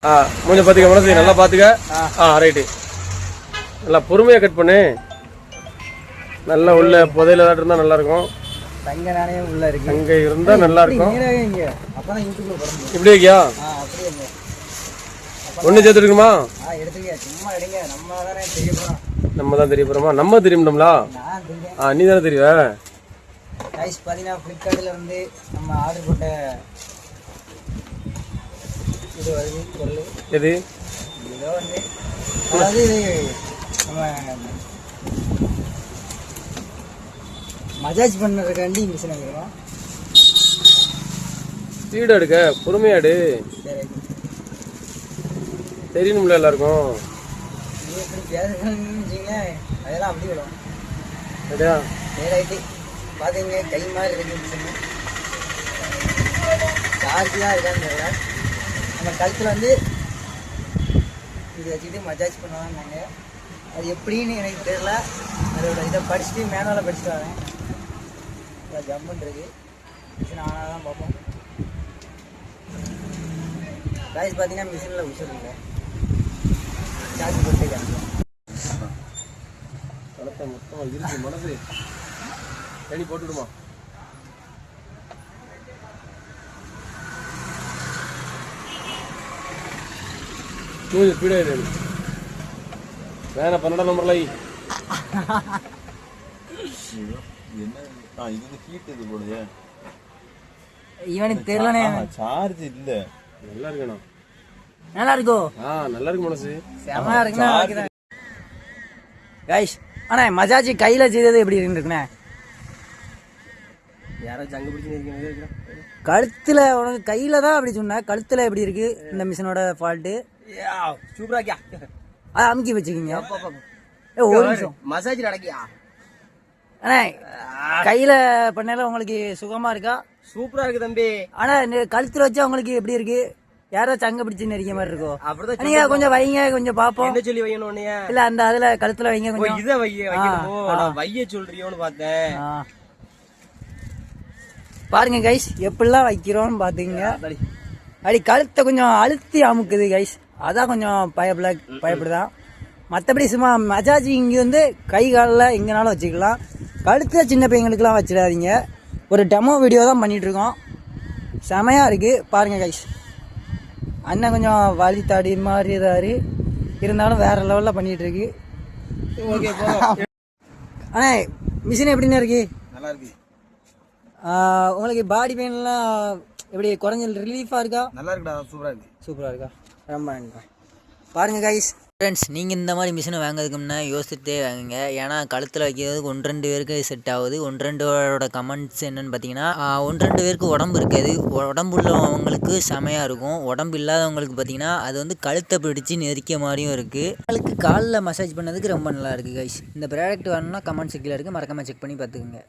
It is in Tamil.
மூஞ்ச பார்த்துக்க மனசு நல்லா பார்த்துக்க. ரைட்டு. நல்லா பொறுமையாக கட் பண்ணு. நல்லா உள்ள புதையில தான் இருந்தால் நல்லா இருக்கும். தங்க நாணயம் உள்ள இருக்கு. அங்கே இருந்தால் நல்லா இருக்கும். அப்பதான் யூடியூப்ல போறோம். இப்படி வைக்கியா? அப்படியே ஒன்று சேர்த்துருக்குமா? எடுத்துக்க. சும்மா எடுங்க. நம்ம தானே தெரிய போறோம். நம்ம தான் தெரிய போறோமா? நம்ம தெரியும்டா. நீ தானே தெரியவ. கைஸ் பார்த்தீங்கன்னா ஃப்ளிப்கார்ட்டில் வந்து நம்ம ஆர்டர் போட்ட இது வருது பொருள். எது? ஏதோ வந்து அதாவது இது நம்ம மசாஜ் பண்ணுறதுக்காண்டி மிஷின் வைக்கிறோம். ஸ்பீடாக எடுக்க, பொறுமையாக எடு. தெரியணும்ல எல்லாருக்கும். நீ எப்படி பேசுறீங்கன்னு வச்சிங்களேன், அதெல்லாம் அப்படி விடும். சரியா? நேராகிட்டு பார்த்தீங்க கை மாதிரி இருக்கு மிஷின். சார்ஜ் தான் இருக்கான்னு தெரியல. நம்ம கழுத்தில் வந்து இது வச்சுக்கிட்டு மசாஜ் பண்ணுவாங்க. அது எப்படின்னு எனக்கு தெரியல. அதோட இதை படிச்சுட்டு மேனுவலாக படிச்சுட்டு வரேன். ஜம்முன்னு இருக்கு மிஷின். ஆனால் தான் பார்ப்போம். ப்ரைஸ் பார்த்தீங்கன்னா மிஷினில் உசுருங்க. சார்ஜ் போட்டுருக்கேன். மொத்தமாக இருக்கு மனசு. சரி போட்டுடுமா? கொஞ்சம் ஸ்பீடாக வேணா 12 நம்பர்ல இவனுக்கு தெரியலனே. சார்ஜ் இல்ல. நல்லா இருக்கணும். நல்லா இருக்கோ? நல்லா இருக்கு மனசு. செமையா இருக்குண்ணா. கைஸ் அண்ணா மஜாஜ் கையில செய்தது எப்படி இருக்குண்ணே? யாரோ ஜங்கு பிடிச்சி கழுத்துல உனக்கு கையில தான் அப்படி சொன்ன. கழுத்துல எப்படி இருக்கு இந்த மிஷினோட ஃபால்ட்டு? சூப்பராக்கியா. அதை அமுக்கி வச்சுக்கிங்க. ஒரு நிமிஷம் மசாஜ் நடக்கியா அண்ணா? கையில பண்ணல உங்களுக்கு சுகமா இருக்கா? சூப்பரா இருக்கு தம்பி. ஆனா கழுத்துல வச்சா உங்களுக்கு எப்படி இருக்கு? யாரோ சங்க பிடிச்சு நெரிக்க மாதிரி இருக்கும். அப்படிதான் நீங்க கொஞ்சம் வைங்க, கொஞ்சம் பாப்போம். என்ன சொல்லி வையணும்? இல்ல அந்த அதுல கழுத்துல வைங்க கொஞ்சம். இத வைய சொல்றியோன்னு பார்த்தேன். பாருங்க கைஸ் எப்படிலாம் வைக்கிறோம்னு பாத்துங்க. அப்படி கழுத்தை கொஞ்சம் அழுத்தி அமுக்குது கைஸ். அதான் கொஞ்சம் பயப்படுதான். மற்றபடி சும்மா மஜாஜ் இங்கே வந்து கை காலில் எங்கேனாலும் வச்சுக்கலாம். கழுத்தில் சின்ன பையங்களுக்குலாம் வச்சிடாதீங்க. ஒரு டெமோ வீடியோ தான் பண்ணிகிட்ருக்கோம். செமையாக இருக்குது பாருங்கள் கைஸ். அண்ணன் கொஞ்சம் வலி தாடி மாதிரி இதாரு இருந்தாலும் வேறு லெவலில் பண்ணிகிட்ருக்கு. ஓகே அண்ணா மிஷின் எப்படின்னா இருக்கு? நல்லா இருக்கு. உங்களுக்கு பாடி பெயின்லாம் எப்படி குறைஞ்சல் ரிலீஃபாக இருக்கா? நல்லா இருக்குடா. சூப்பராக இருக்கா? ரொம்ப நன்றி. பாருங்கள் கைஸ் ஃப்ரெண்ட்ஸ், நீங்கள் இந்த மாதிரி மிஷினை வாங்குறதுக்கு முன்னே யோசிச்சுட்டே வாங்குங்க. ஏன்னா கழுத்தில் வைக்கிறதுக்கு 1-2 பேருக்கு செட் ஆகுது. 1-2 பேரோட கமெண்ட்ஸ் என்னென்னு பார்த்தீங்கன்னா 1-2 பேருக்கு உடம்பு இருக்காது. உடம்பு உள்ளவங்களுக்கு செமையாக இருக்கும். உடம்பு இல்லாதவங்களுக்கு பார்த்தீங்கன்னா அது வந்து கழுத்தை பிடிச்சி நெரிக்க மாதிரியும் இருக்குது. அவங்களுக்கு காலில் மசாஜ் பண்ணதுக்கு ரொம்ப நல்லா இருக்குது கைஸ். இந்த ப்ராடக்ட் வேணும்னா கமெண்ட் செக்ல இருக்குது, மறக்காமல் செக் பண்ணி பார்த்துக்குங்க.